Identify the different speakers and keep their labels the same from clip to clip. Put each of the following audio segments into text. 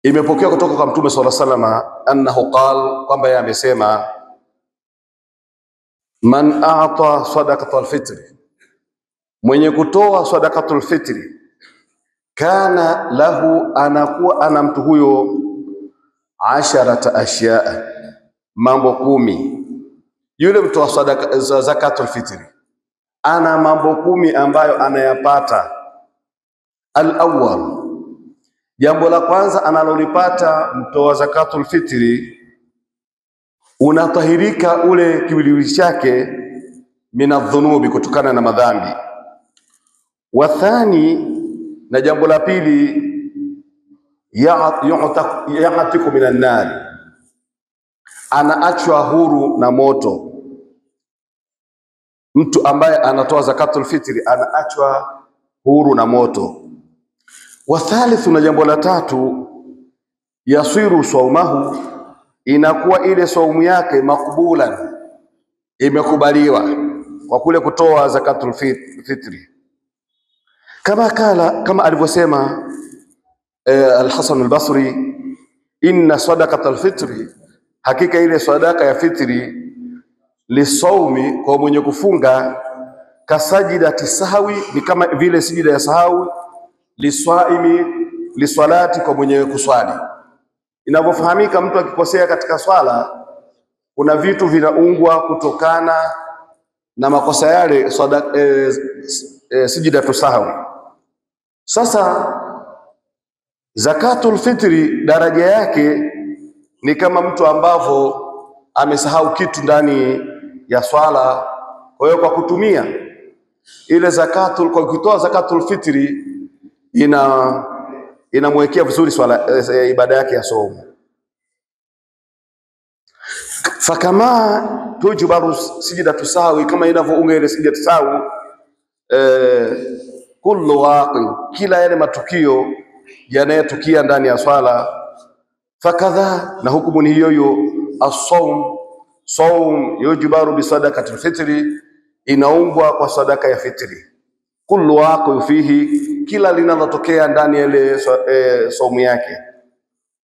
Speaker 1: Imepokea kutoka kwa Mtume sallallahu alaihi wasallam annahu qala, kwamba yeye amesema, man a'ta sadaqatul fitri, mwenye kutoa sadaqatul fitri, kana lahu, anakuwa ana mtu huyo 10 ashyaa, mambo 10. Yule mtoa sadaka zakatul fitri ana mambo 10 ambayo anayapata. Al-awwal, jambo la kwanza analolipata mtoa zakatul fitri, unatahirika ule kiwiliwili chake minadhunubi, kutokana na madhambi. Wa thani, na jambo la pili, ya'tiku minan nar, anaachwa huru na moto. Mtu ambaye anatoa zakatul fitri anaachwa huru na moto. Wa thalithu, na jambo la tatu, yasiru saumahu, inakuwa ile saumu yake makbulan, imekubaliwa kwa kule kutoa zakatul fitri. Kama alivyosema Al-Hasan al-Basri, inna sadaqatul fitri, hakika ile sadaka ya fitri, lisaumi, kwa mwenye kufunga, kasajidati sahwi, ni kama vile sijida ya sahwi, liswaimi liswalati, kwa mwenye kuswali. Inavyofahamika, mtu akikosea katika swala, kuna vitu vinaungwa kutokana na makosa yale, sijida sahwi. Sasa zakatul fitri daraja yake ni kama mtu ambavyo amesahau kitu ndani ya swala. Kwa hiyo kwa kutumia ile zakatul, kwa kutoa zakatul fitri, inamwekea vizuri swala, ibada yake ya somo. Fakama tujibaru sijidatu sahwi, kama inavyounga ile sijidatu sahwi, kullu waqi, kila yale matukio yanayotukia ndani ya swala. Fakadha, na hukumu ni hiyo hiyo, as-sawm yujibaru bi sadaqatil fitri, inaungwa kwa sadaka ya fitri. Kullu waqi fihi, kila linalotokea ndani ya ile saumu yake.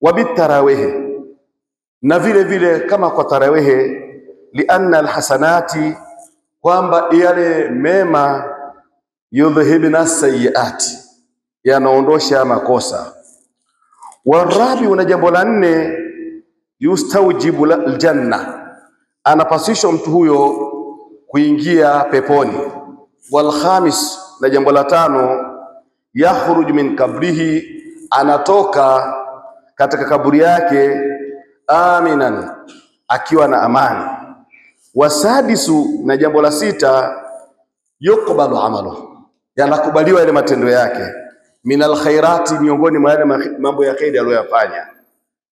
Speaker 1: Wa bitarawih, na vile vile kama kwa tarawih, lianna alhasanati, kwamba yale mema, yudhhibna sayyiati, yanaondosha makosa. Warabi, na jambo la 4, yustawjibu aljanna, anapasishwa mtu huyo kuingia peponi. Wal khamis, na jambo la 5, yakhruju min kabrihi, anatoka katika kaburi yake, aminan, akiwa na amani. Wasadisu, na jambo la 6, yuqbalu amalu, yanakubaliwa ile matendo yake, minal khairati, miongoni mwa yale mambo ya khairi aliyoyafanya,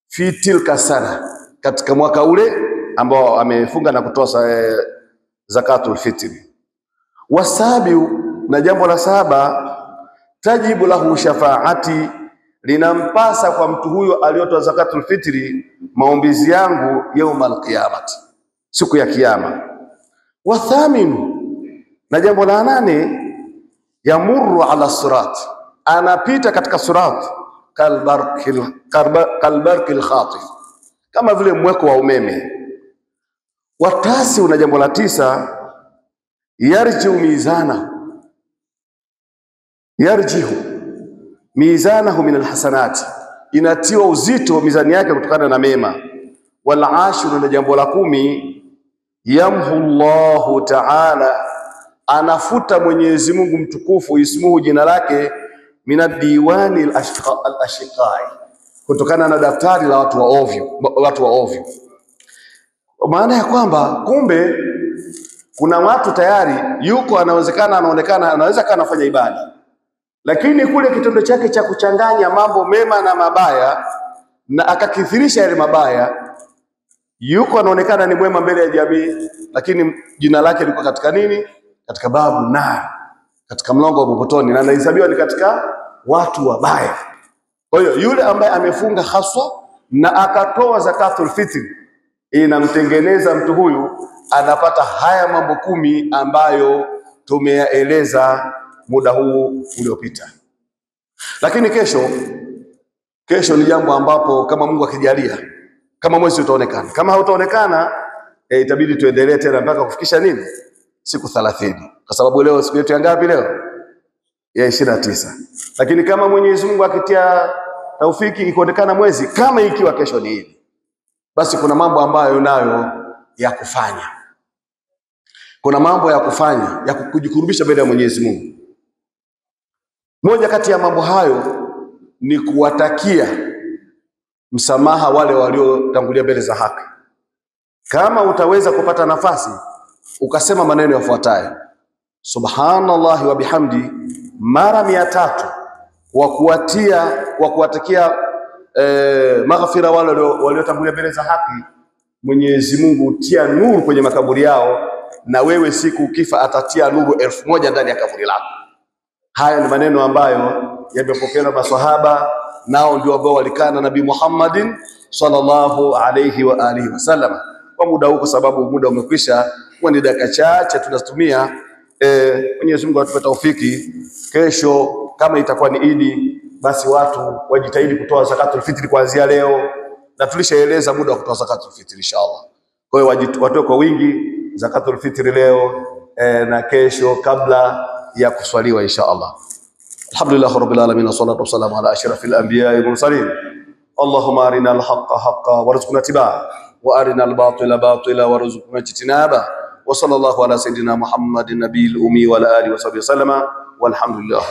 Speaker 1: fi tilka sana, katika mwaka ule ambao amefunga na kutoa zakatul fitri. Wasabiu, na jambo la 7, tajibu lahu shafaati, linampasa kwa mtu huyo aliyotoa zakatul fitri maombizi yangu yaumal qiyamati, siku ya kiyama. Wathaminu, na jambo la 8, yamurru ala sirat, anapita katika sirat, kalbarkil khatif, kama vile mweko wa umeme. Watasi, na jambo la 9, yarjihu mizanahu min alhasanati, inatiwa uzito mizani yake kutokana na mema. Wal ashiru, na jambo la 10, yamhu Allahu ta'ala, anafuta Mwenyezi Mungu mtukufu, ismuhu, jina lake, minadiwani al-ashqai, kutokana na daftari la watu wa ovyo. Maana ya kwamba kumbe kuna watu tayari yuko, anaonekana anaweza kana anafanya ibada, lakini kule kitendo chake cha kuchanganya mambo mema na mabaya, na akakithirisha yale mabaya, yuko anaonekana ni mwema mbele ya jamii, lakini jina lake liko katika nini? Katika babu na katika mlango wa motoni, na anahesabiwa ni katika watu wabaya. Kwa hiyo yule ambaye amefunga haswa na akatoa zakatul fitri, inamtengeneza mtu huyu, anapata haya mambo 10 ambayo tumeyaeleza muda huu uliopita. Lakini kesho Kesho ni jambo ambapo kama Mungu akijalia, kama mwezi utaonekana, kama hautaonekana itabidi tuendelee tena mpaka kufikisha nini? Siku 30. Kwa sababu leo siku yetu ya ngapi leo? Ya 29. Lakini kama Mwenyezi Mungu akitia taufiki ikuonekana mwezi kama ikiwa kesho ni hili, basi kuna mambo ambayo nayo ya kufanya. Kuna mambo ya kufanya ya kujikurubisha mbele ya Mwenyezi Mungu. Moja kati ya mambo hayo ni kuwatakia msamaha wale waliotangulia mbele za haki. Kama utaweza kupata nafasi ukasema maneno yafuatayo: subhanallahi wa bihamdi mara 300 wa kuwatakia maghfira wale waliotangulia mbele za haki, Mwenyezi Mungu utia nuru kwenye makaburi yao, na wewe siku ukifa atatia nuru 1000 ndani ya kaburi lako. Haya ni maneno ambayo yamepokelewa na maswahaba, nao ndio ambao walikaa na Nabii Muhammadin sallallahu alayhi wa alihi wasallam. Kwa muda huu, kwa sababu muda umekwisha, kwa ni dakika chache tunatumia. Mwenyezi Mungu atupe taufiki. Kesho kama itakuwa ni Idi, basi watu wajitahidi kutoa zakatul fitri kuanzia leo, na tulishaeleza muda wa kutoa zakatul fitri inshallah. Kwa hiyo watoe kwa wingi zakatul fitri leo na kesho kabla ya kuswaliwa inshallah. Alhamdulillah rabbil alamin, wassalatu wassalamu ala ashrafil anbiya'i wal mursalin. Allahumma arina al-haqqa haqqan warzuqna ittiba'ahu wa arina al-batila batila warzuqna ijtinaba. Wa sallallahu ala sayidina Muhammadin nabiyil ummi wa ala alihi wa sahbihi wasallama walhamdulillah.